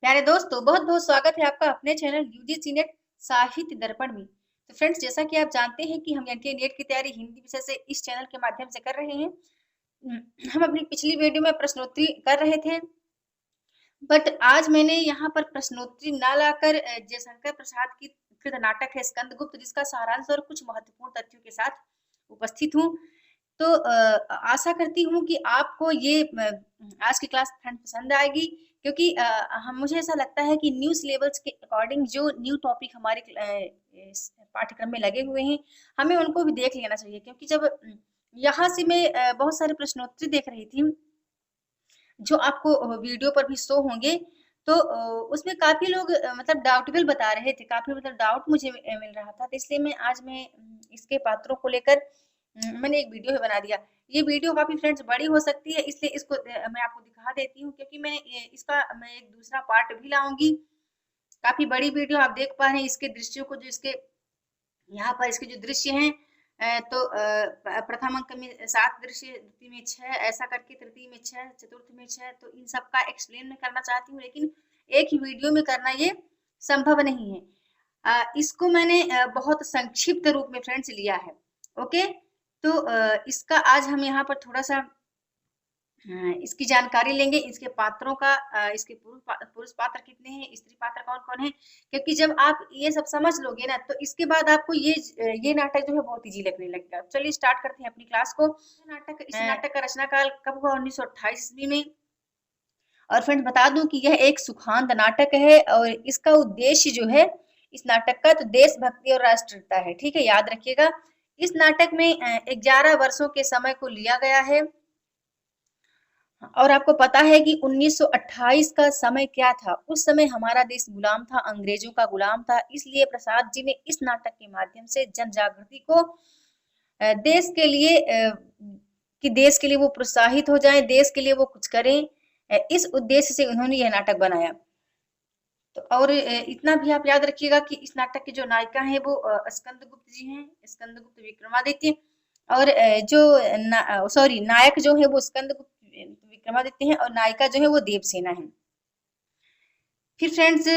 प्यारे दोस्तों, बहुत बहुत स्वागत है आपका अपने चैनल यूजीसी नेट साहित्य दर्पण में। तो फ्रेंड्स, जैसा कि आप जानते हैं कि हम एनटीए नेट की तैयारी हिंदी विषय से इस चैनल के माध्यम से कर रहे हैं। हम अपनी पिछली वीडियो में प्रश्नोत्तरी कर रहे थे, बट आज मैंने यहाँ पर प्रश्नोत्तरी ना लाकर जयशंकर प्रसाद की कृत नाटक है स्कंदगुप्त, जिसका सारांश और कुछ महत्वपूर्ण तथ्यों के साथ उपस्थित हूँ। तो आशा करती हूँ कि आपको ये आज की क्लास फ्रेंड पसंद आएगी, क्योंकि हम मुझे ऐसा लगता है कि न्यू सिलेबस के अकॉर्डिंग जो न्यू टॉपिक हमारे इस पाठ्यक्रम में लगे हुए हैं, हमें उनको भी देख लेना चाहिए। क्योंकि जब यहाँ से मैं बहुत सारे प्रश्नोत्तरी देख रही थी जो आपको वीडियो पर भी शो होंगे, तो उसमें काफी लोग मतलब डाउटेबल बता रहे थे, काफी मतलब डाउट मुझे मिल रहा था। तो इसलिए मैं इसके पात्रों को लेकर मैंने एक वीडियो बना दिया। ये वीडियो काफी फ्रेंड्स बड़ी हो सकती है, इसलिए इसको मैं आपको दिखा देती हूँ, क्योंकि मैं एक दूसरा पार्ट भी लाऊंगी। काफी बड़ी वीडियो आप देख पा रहे हैं इसके दृश्यों को, जो इसके यहाँ पर इसके जो दृश्य हैं, तो प्रथम अंक में 7 दृश्य, द्वितीय में 6, ऐसा करके तृतीय में 6, चतुर्थ में 6। तो इन सब का एक्सप्लेन मैं करना चाहती हूँ, लेकिन एक ही वीडियो में करना ये संभव नहीं है। इसको मैंने बहुत संक्षिप्त रूप में फ्रेंड्स लिया है। ओके, तो इसका आज हम यहाँ पर थोड़ा सा इसकी जानकारी लेंगे, इसके पात्रों का। इसके पुरुष पात्र कितने हैं, स्त्री पात्र कौन कौन है। क्योंकि जब आप ये सब समझ लोगे ना, तो इसके बाद आपको ये नाटक जो है बहुत इजी लगने लगेगा। चलिए स्टार्ट करते हैं अपनी क्लास को। इस नाटक का रचना काल कब हुआ? 1928 ईस्वी में। और फ्रेंड्स बता दूं कि यह एक सुखांत नाटक है, और इसका उद्देश्य जो है इस नाटक का, तो देशभक्ति और राष्ट्रीयता है। ठीक है, याद रखिएगा। इस नाटक में 11 वर्षों के समय को लिया गया है। और आपको पता है कि 1928 का समय क्या था? उस समय हमारा देश गुलाम था, अंग्रेजों का गुलाम था। इसलिए प्रसाद जी ने इस नाटक के माध्यम से जन जागृति को, देश के लिए कि देश के लिए वो प्रोत्साहित हो जाएं, देश के लिए वो कुछ करें, इस उद्देश्य से उन्होंने यह नाटक बनाया। तो और इतना भी आप याद रखिएगा कि इस नाटक की जो नायिका है वो स्कंदगुप्त जी हैं, स्कंदगुप्त विक्रमादित्य। और सॉरी, नायक जो है वो स्कंदगुप्त विक्रमादित्य हैं, और नायिका जो है वो देवसेना है। फिर फ्रेंड्स,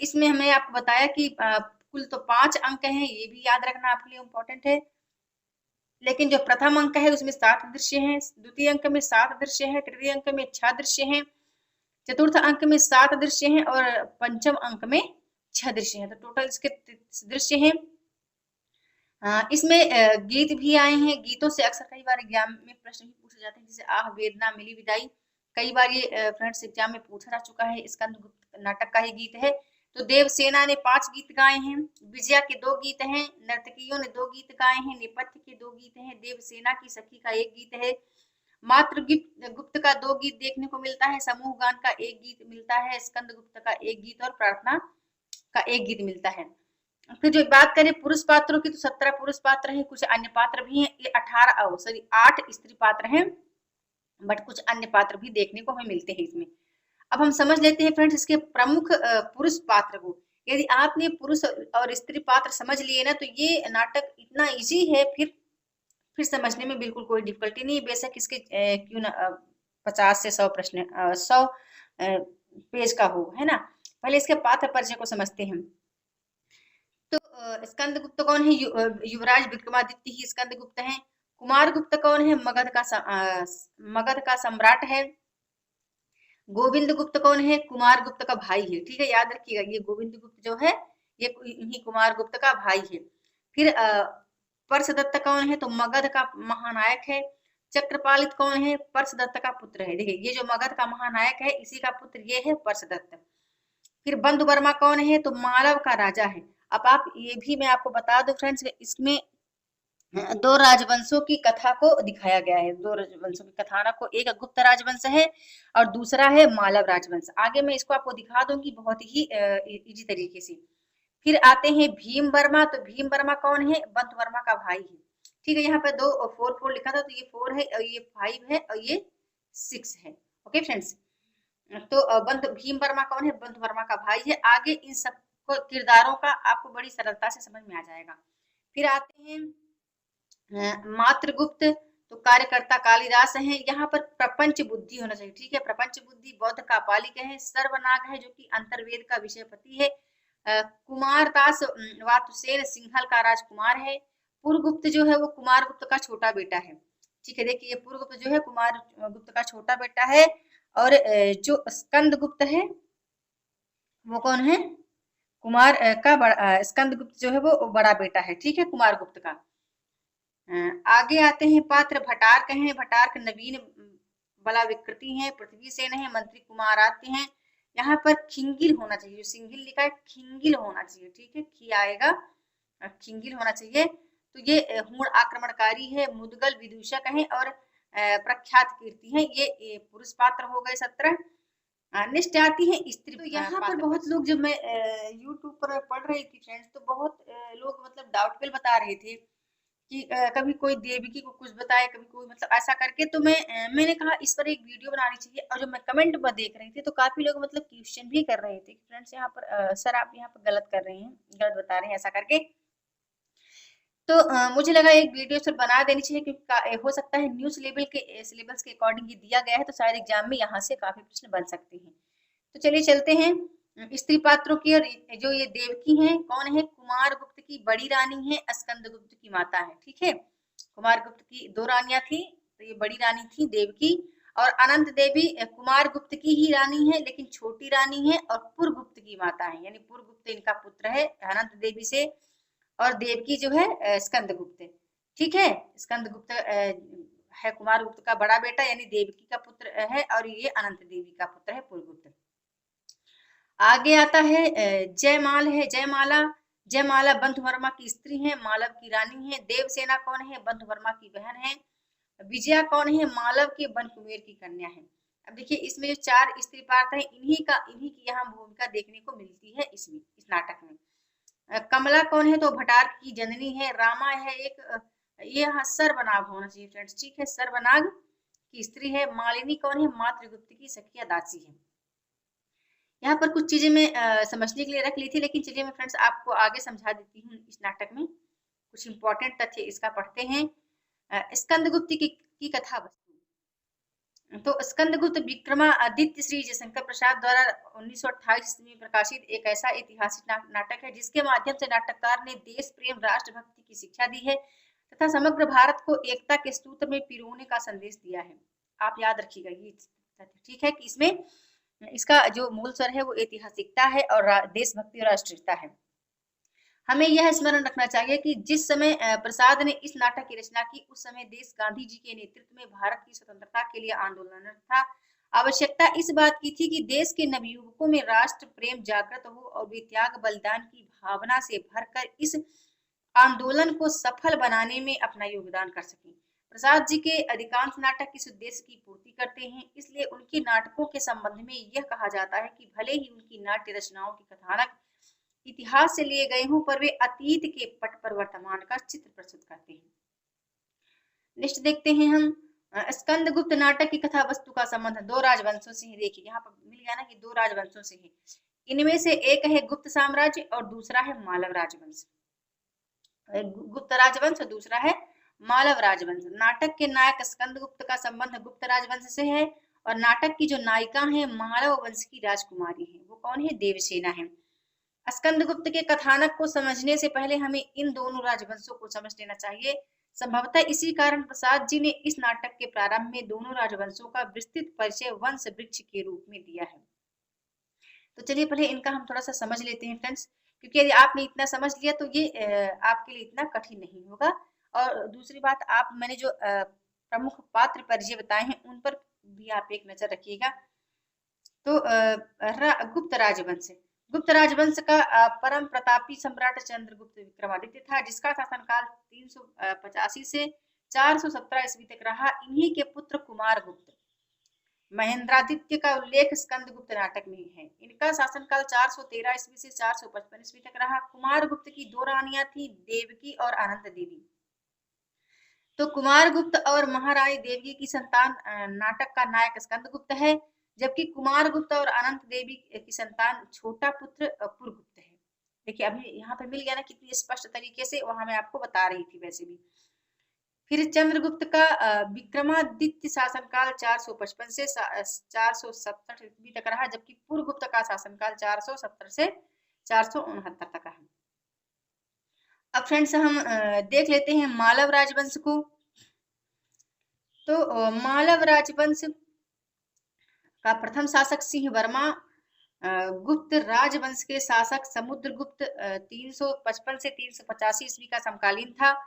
इसमें हमें आपको बताया कि कुल तो 5 अंक हैं, ये भी याद रखना आपके लिए इम्पोर्टेंट है। लेकिन जो प्रथम अंक है उसमें 7 दृश्य हैं, द्वितीय अंक में 7 दृश्य हैं, तृतीय अंक में 6 दृश्य हैं, चतुर्थ अंक में 7 दृश्य हैं, और पंचम अंक में 6 दृश्य हैं। तो टोटल इसके दृश्य हैं। इसमें गीत भी आए हैं। गीतों से अक्सर कई बार एग्जाम में प्रश्न भी पूछे जाते हैं, जैसे आह वेदना मिली विदाई। कई बार ये फ्रेंड्स एग्जाम में पूछा जा चुका है। स्कंदगुप्त नाटक का ही गीत है। तो देवसेना ने 5 गीत गाए हैं, विजया के 2 गीत हैं, नर्तकियों ने 2 गीत गाए हैं, नेपथ्य के 2 गीत हैं, देवसेना की सखी का 1 गीत है, मात्र गुप्त का 2 गीत देखने को मिलता है, समूह गान का 1 गीत मिलता है, स्कंदगुप्त का 1 गीत और प्रार्थना का 1 गीत मिलता है। फिर जो बात करें पुरुष पात्रों की, तो 17 पुरुष पात्र हैं, कुछ अन्य पात्र भी हैं। ये 8 स्त्री पात्र हैं, बट कुछ अन्य पात्र भी देखने को हमें मिलते हैं इसमें। अब हम समझ लेते हैं फ्रेंड्स इसके प्रमुख पुरुष पात्र को। यदि आपने पुरुष और स्त्री पात्र समझ लिए ना, तो ये नाटक इतना इजी है, फिर समझने में बिल्कुल कोई डिफिकल्टी नहीं। बेशक इसके क्यों ना 50 से 100 प्रश्न 100 पेज का हो, है ना। पहले इसके पात्र परिचय को समझते हैं। तो स्कंदगुप्त कौन है? युवराज विक्रमादित्य ही स्कंदगुप्त हैं। कुमारगुप्त कौन है? मगध का सम्राट है। गोविंद गुप्त कौन है? कुमारगुप्त का भाई है। ठीक है, याद रखिएगा, ये गोविंद गुप्त जो है ये इन्हीं कुमारगुप्त का भाई है। फिर पर्सदत्त कौन है? तो मगध का महानायक है। चक्रपालित कौन है? पर्सदत्त का पुत्र है। देखिए, ये जो मगध का महानायक है, इसी का पुत्र ये है पर्सदत्त। फिर बंधु वर्मा कौन है? तो मालव का राजा है। अब आप ये भी मैं आपको बता दूं फ्रेंड्स, इसमें 2 राजवंशों की कथा को दिखाया गया है। 2 राजवंशों की कथानक को, एक गुप्त राजवंश है और दूसरा है मालव राजवंश। आगे मैं इसको आपको दिखा दूंगी बहुत ही इजी तरीके से। फिर आते हैं भीम वर्मा। तो भीम वर्मा कौन है? बंधु वर्मा का भाई है। ठीक है, यहाँ पे 2 4 4 लिखा था, तो ये 4 है और ये 5 है और ये 6 है। ओके फ्रेंड्स, तो भीम वर्मा कौन है? बंधु वर्मा का भाई है। आगे इन सब किरदारों का आपको बड़ी सरलता से समझ में आ जाएगा। फिर आते हैं मात्रगुप्त। तो कार्यकर्ता कालिदास हैं। यहाँ पर प्रपंच बुद्धि होना चाहिए, ठीक है। प्रपंच बुद्धि बौद्ध का पालिक है। सर्वनाग है जो कि अंतर्वेद का विषयपति है। कुमारदास वातुसेन सिंहल का राजकुमार है। पुरगुप्त जो है वो कुमार गुप्त का छोटा बेटा है, ठीक है। देखिए पुरगुप्त जो है कुमार गुप्त का छोटा बेटा है। और जो स्कंद गुप्त है वो कौन है, कुमार का बड़ा, स्कंद गुप्त जो है वो बड़ा बेटा है, ठीक है, कुमार गुप्त का। आगे आते हैं पात्र भटार्क हैं। भटार्क नवीन बला विकृति हैं। पृथ्वी सेन है। मंत्री कुमारात्य हैं। यहाँ पर खिंगिल होना चाहिए, जो सिंगिल लिखा है खिंगिल होना चाहिए, ठीक है, खी आएगा, खिंगिल होना चाहिए। तो ये हूण आक्रमणकारी है। मुदगल विदूषक है और प्रख्यात कीर्ति है। ये पुरुष पात्र हो गए 17। नेक्स्ट आती है स्त्री। तो यहाँ पर बहुत लोग, जब मैं यूट्यूब पर पढ़ रही थी फ्रेंड्स, तो बहुत लोग मतलब डाउटफुल बता रहे थे कि कभी कोई देवकी को कुछ बताए, कभी कोई मतलब ऐसा करके। तो मैंने कहा इस पर एक वीडियो बनानी चाहिए। और जब मैं कमेंट पर देख रही थी तो काफी लोग मतलब क्वेश्चन भी कर रहे थे कि फ्रेंड्स यहाँ पर सर आप यहाँ पर गलत कर रहे हैं, गलत बता रहे हैं ऐसा करके। तो मुझे लगा एक वीडियो सर बना देनी चाहिए, क्योंकि हो सकता है न्यू सिलेबस के अकॉर्डिंग ये दिया गया है, तो शायद एग्जाम में यहाँ से काफी प्रश्न बन सकते हैं। तो चलिए चलते हैं स्त्री पात्रों की। और जो ये देवकी हैं कौन है, कुमार गुप्त की बड़ी रानी है, स्कंद गुप्त की माता है, ठीक है। कुमार गुप्त की 2 रानियां थी, तो ये बड़ी रानी थी देवकी। और अनंत देवी कुमार गुप्त की ही रानी है, लेकिन छोटी रानी है और पुरगुप्त की माता है, यानी पुरगुप्त इनका पुत्र है अनंत देवी से। और देवकी जो है स्कंद गुप्त, ठीक है। स्कंद गुप्त है कुमार गुप्त का बड़ा बेटा, यानी देवकी का पुत्र है। और ये अनंत देवी का पुत्र है पुरगुप्त। आगे आता है जयमाल है। जयमाला बंधुवर्मा की स्त्री है, मालव की रानी है। देवसेना कौन है, बंधुवर्मा की बहन है। विजया कौन है, मालव के वन कुबेर की कन्या है। अब देखिए इसमें जो 4 स्त्री पात्र हैं, इन्हीं की यहाँ भूमिका देखने को मिलती है इसमें, इस नाटक में। कमला कौन है, तो भटार्क की जननी है। रामा है एक, ये यहाँ सर्वनाग होना चाहिए फ्रेंड्स, ठीक है, सर्वनाग की स्त्री है। मालिनी कौन है, मातृगुप्त की सखिया दासी है। यहाँ पर कुछ चीजें मैं समझने के लिए रख ली थी, लेकिन चलिए मैं फ्रेंड्स आपको आगे समझा देती हूँ। इस नाटक में कुछ इंपॉर्टेंट तथ्य इसका पढ़ते हैं। स्कंदगुप्त की कथा वस्तु। तो स्कंदगुप्त विक्रमादित्य श्री जयशंकर प्रसाद द्वारा 1928 में प्रकाशित एक ऐसा ऐतिहासिक नाटक है जिसके माध्यम से नाटककार ने देश प्रेम, राष्ट्रभक्ति की शिक्षा दी है तथा समग्र भारत को एकता के सूत्र में पिरोने का संदेश दिया है। आप याद रखिएगा ये, ठीक है, कि इसमें इसका जो मूल स्वर है वो ऐतिहासिकता है और देशभक्ति और राष्ट्रीयता है। हमें यह स्मरण रखना चाहिए कि जिस समय प्रसाद ने इस नाटक की रचना की, उस समय देश गांधी जी के नेतृत्व में भारत की स्वतंत्रता के लिए आंदोलन था। आवश्यकता इस बात की थी कि देश के नवयुवकों में राष्ट्र प्रेम जागृत हो और वे त्याग बलिदान की भावना से भरकर इस आंदोलन को सफल बनाने में अपना योगदान कर सकें। प्रसाद जी के अधिकांश नाटक इस उद्देश्य की पूर्ति करते हैं। इसलिए उनके नाटकों के संबंध में यह कहा जाता है कि भले ही उनकी नाट्य रचनाओं के कथानक इतिहास से लिए गए हों, पर वे अतीत के पट पर वर्तमान का चित्र प्रस्तुत करते हैं। नेक्स्ट देखते हैं हम स्कंदगुप्त नाटक की कथा वस्तु का संबंध 2 राजवंशों से है। देखिए यहाँ पर मिल गया ना कि 2 राजवंशों से है। इनमें से एक है गुप्त साम्राज्य और दूसरा है मालव राजवंश। गुप्त राजवंश, दूसरा है मालव राजवंश। नाटक के नायक स्कंदगुप्त का संबंध गुप्त राजवंश से है और नाटक की जो नायिका है मालव वंश की राजकुमारी है, वो कौन है, देवसेना है। स्कंदगुप्त के कथानक को समझने से पहले हमें इन दोनों राजवंशों को समझ लेना चाहिए। संभवतः इसी कारण प्रसाद जी ने इस नाटक के प्रारंभ में दोनों राजवंशों का विस्तृत परिचय वंश वृक्ष के रूप में दिया है। तो चलिए पहले इनका हम थोड़ा सा समझ लेते हैं फ्रेंड्स, क्योंकि यदि आपने इतना समझ लिया तो ये आपके लिए इतना कठिन नहीं होगा। और दूसरी बात, आप मैंने जो प्रमुख पात्र परिचय बताए हैं उन पर भी आप एक नजर रखिएगा। तो गुप्त राजवंश, गुप्त राजवंश का परम प्रतापी सम्राट चंद्रगुप्त विक्रमादित्य था, जिसका शासनकाल 385 से 417 ईस्वी तक रहा। इन्हीं के पुत्र कुमार गुप्त महेंद्रादित्य का उल्लेख स्कंदगुप्त नाटक में है। इनका शासनकाल 413 ईस्वी से 455 ईस्वी तक रहा। कुमार गुप्त की 2 रानियां थी, देवकी और अनंत देवी। तो कुमार गुप्त और महारानी देवकी की संतान नाटक का नायक स्कंदगुप्त है, जबकि कुमार गुप्त और अनंत देवी की संतान छोटा पुत्र पुरगुप्त है। देखिए अभी यहाँ पे मिल गया ना कितनी स्पष्ट तरीके से, वहां मैं आपको बता रही थी वैसे भी। फिर चंद्रगुप्त का विक्रमादित्य शासनकाल 455 से 467 ईस्वी तक रहा, जबकि पुरगुप्त का शासनकाल 470 से 469 तक है। अब फ्रेंड्स हम देख लेते हैं मालव राजवंश को। तो मालव राजवंश का प्रथम शासक सिंह वर्मा, गुप्त राजवंश के शासक समुद्रगुप्त 355 से 385 ईस्वी का समकालीन था।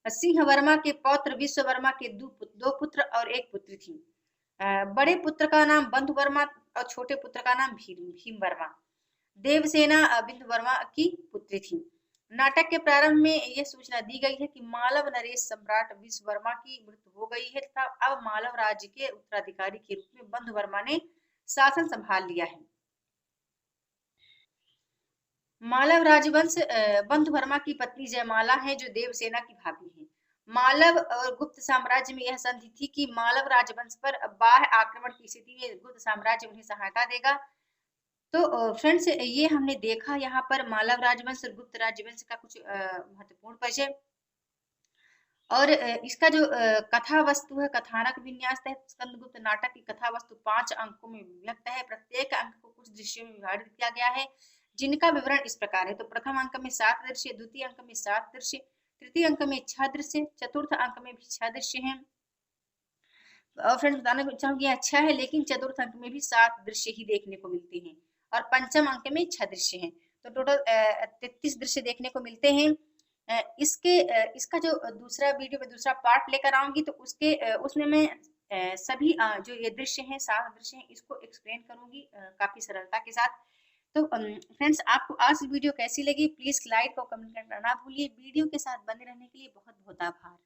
सिंह वर्मा के पौत्र विश्ववर्मा के दो पुत्र और एक पुत्री थी। बड़े पुत्र का नाम बंधु वर्मा और छोटे पुत्र का नाम भीम वर्मा। देवसेना बिंदु वर्मा की पुत्री थी। नाटक के प्रारंभ में यह सूचना दी गई है कि मालव नरेश सम्राट विश्ववर्मा की मृत्यु हो गई है तथा अब मालव राज्य के उत्तराधिकारी के रूप में बंधु वर्मा ने शासन संभाल लिया है। मालव राजवंश बंधु वर्मा की पत्नी जयमाला है, जो देवसेना की भाभी है। मालव और गुप्त साम्राज्य में यह संधि थी कि मालव राजवंश पर बाह्य आक्रमण की स्थिति में गुप्त साम्राज्य उन्हें सहायता देगा। तो फ्रेंड्स ये हमने देखा यहाँ पर मालव राजवंश और गुप्त राजवंश का कुछ महत्वपूर्ण परिचय। और इसका जो कथा वस्तु है, कथानक विन्यास है, स्कंदगुप्त नाटक की कथा वस्तु 5 अंकों में विभक्त है। प्रत्येक अंक को कुछ दृश्यों में विभाजित किया गया है, जिनका विवरण इस प्रकार है। तो प्रथम अंक में 7 दृश्य, द्वितीय अंक में 7 दृश्य, तृतीय अंक में 6 दृश्य, चतुर्थ अंक में भी 6 दृश्य हैं। और फ्रेंड्स बताना चाहूंगी अच्छा है, लेकिन चतुर्थ अंक में भी 7 दृश्य ही देखने को मिलते हैं और पंचम अंक में 6 दृश्य हैं। तो टोटल 33 दृश्य देखने को मिलते हैं। इसका जो दूसरा वीडियो में दूसरा पार्ट लेकर आऊंगी, तो उसमें मैं सभी जो ये दृश्य हैं, 7 दृश्य हैं, इसको एक्सप्लेन करूंगी काफी सरलता के साथ। तो फ्रेंड्स आपको आज वीडियो कैसी लगी, प्लीज लाइक और कमेंट करना ना भूलिए। वीडियो के साथ बने रहने के लिए बहुत बहुत आभार।